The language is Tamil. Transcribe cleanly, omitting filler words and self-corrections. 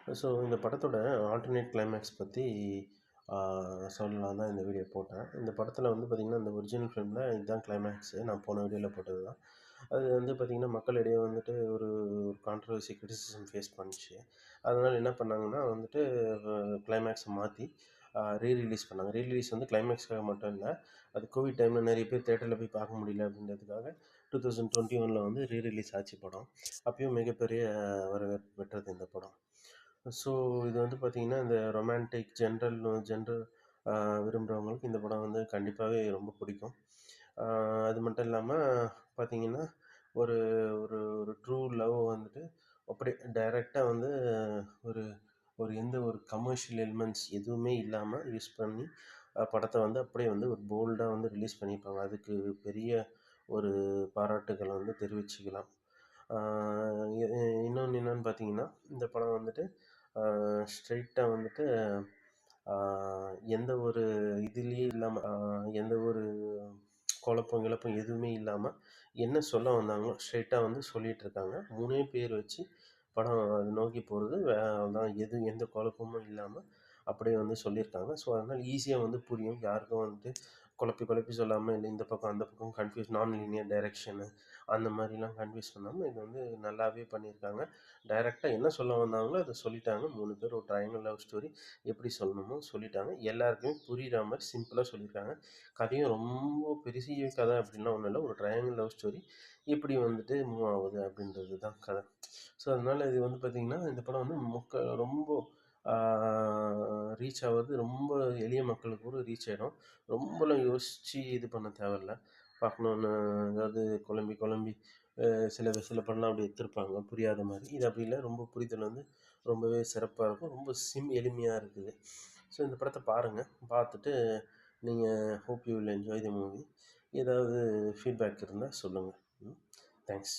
ஸோ இந்த படத்தோட ஆல்டர்னேட் கிளைமேக்ஸ் பற்றி சொல்லலாம் தான் இந்த வீடியோ போட்டேன். இந்த படத்தில் வந்து பார்த்திங்கன்னா, இந்த ஒரிஜினல் ஃபிலிமில் இதுதான் கிளைமேக்ஸு. நான் போன வீடியோவில் போட்டது தான். அது வந்து பார்த்திங்கன்னா, மக்களிடையே வந்துட்டு ஒரு ஒரு கான்ட்ரோவர்சி கிரிட்டிசிசம் ஃபேஸ் பண்ணுச்சு. அதனால் என்ன பண்ணாங்கன்னா வந்துட்டு கிளைமேக்ஸை மாற்றி ரீரிலீஸ் பண்ணாங்க. ரீரிலீஸ் வந்து கிளைமேக்ஸ்க்காக மட்டும் இல்லை, அது கோவிட் டைமில் நிறைய பேர் தேட்டரில் போய் பார்க்க முடியல அப்படின்றதுக்காக 2021 வந்து ரீரிலீஸ் ஆச்சு படம். அப்பயும் மிகப்பெரிய வரவேற்பு பெற்றது இந்த படம். ஸோ இது வந்து பார்த்திங்கன்னா, இந்த ரொமான்டிக் ஜென்ரல் விரும்புகிறவங்களுக்கு இந்த படம் வந்து கண்டிப்பாகவே ரொம்ப பிடிக்கும். அது மட்டும் இல்லாமல் பார்த்திங்கன்னா, ஒரு ஒரு ஒரு ட்ரூ லவ் வந்துட்டு அப்படியே டைரெக்டாக வந்து ஒரு ஒரு எந்த ஒரு கமர்ஷியல் எலிமெண்ட்ஸ் எதுவுமே இல்லாமல் யூஸ் பண்ணி படத்தை வந்து அப்படியே வந்து ஒரு போல்டாக வந்து ரிலீஸ் பண்ணியிருப்பாங்க. அதுக்கு பெரிய ஒரு பாராட்டுக்களை வந்து தெரிவிச்சுக்கலாம். இன்னொன்று என்னென்னு பார்த்தீங்கன்னா, இந்த படம் வந்துட்டு ஸ்ட்ரெயிட்டாக வந்துட்டு எந்த ஒரு இதுலேயே இல்லாமல் எந்த ஒரு குழப்பம் கிழப்பம் எதுவுமே இல்லாமல் என்ன சொல்ல வந்தாங்களோ ஸ்ட்ரெயிட்டாக வந்து சொல்லிகிட்ருக்காங்க. 3 பேர் வச்சு படம் அது நோக்கி போகிறது அதான் எந்த குழப்பமும் இல்லாமல் அப்படியே வந்து சொல்லியிருக்காங்க. ஸோ அதனால் ஈஸியாக வந்து புரியும். யாருக்கும் வந்துட்டு குழப்பி குழப்பி சொல்லாமல், இல்லை இந்த பக்கம் அந்த பக்கம் கன்ஃப்யூஸ் நான் லீனியர் டைரெக்ஷனு அந்த மாதிரிலாம் கன்ஃப்யூஸ் பண்ணாமல் இது வந்து நல்லாவே பண்ணியிருக்காங்க. டைரெக்டாக என்ன சொல்ல வந்தாங்களோ அதை சொல்லிட்டாங்க. 3 பேர் ஒரு ட்ரையாங்கிள் லவ் ஸ்டோரி எப்படி சொல்லணுமோ சொல்லிட்டாங்க. எல்லாருக்குமே புரிகிற மாதிரி சிம்பிளாக சொல்லியிருக்காங்க. கதையும் ரொம்ப பெரிய கதை அப்படின்லாம் ஒன்றும் இல்லை. ஒரு ட்ரையாங்கிள் லவ் ஸ்டோரி எப்படி வந்துட்டு மூவ் ஆகுது அப்படின்றது தான் கதை. ஸோ அதனால் இது வந்து பார்த்திங்கன்னா, இந்த படம் வந்து ரொம்ப ரீச் ஆகுறது ரொம்ப எளிய மக்களுக்கு கூட ரீச் ஆகிடும். ரொம்பலாம் யோசித்து இது பண்ண தேவையில்ல. பார்க்கணுன்னு அதாவது குழம்பி குழம்பி சில சில படம்லாம் அப்படி எடுத்திருப்பாங்க புரியாத மாதிரி. இது அப்படி இல்லை. ரொம்ப புரிதல் வந்து ரொம்பவே சிறப்பாக இருக்கும். ரொம்ப எளிமையாக இருக்குது. ஸோ இந்த படத்தை பாருங்கள். பார்த்துட்டு நீங்கள் hope you will enjoy the movie. ஏதாவது ஃபீட்பேக் இருந்தால் சொல்லுங்கள். தேங்க்ஸ்.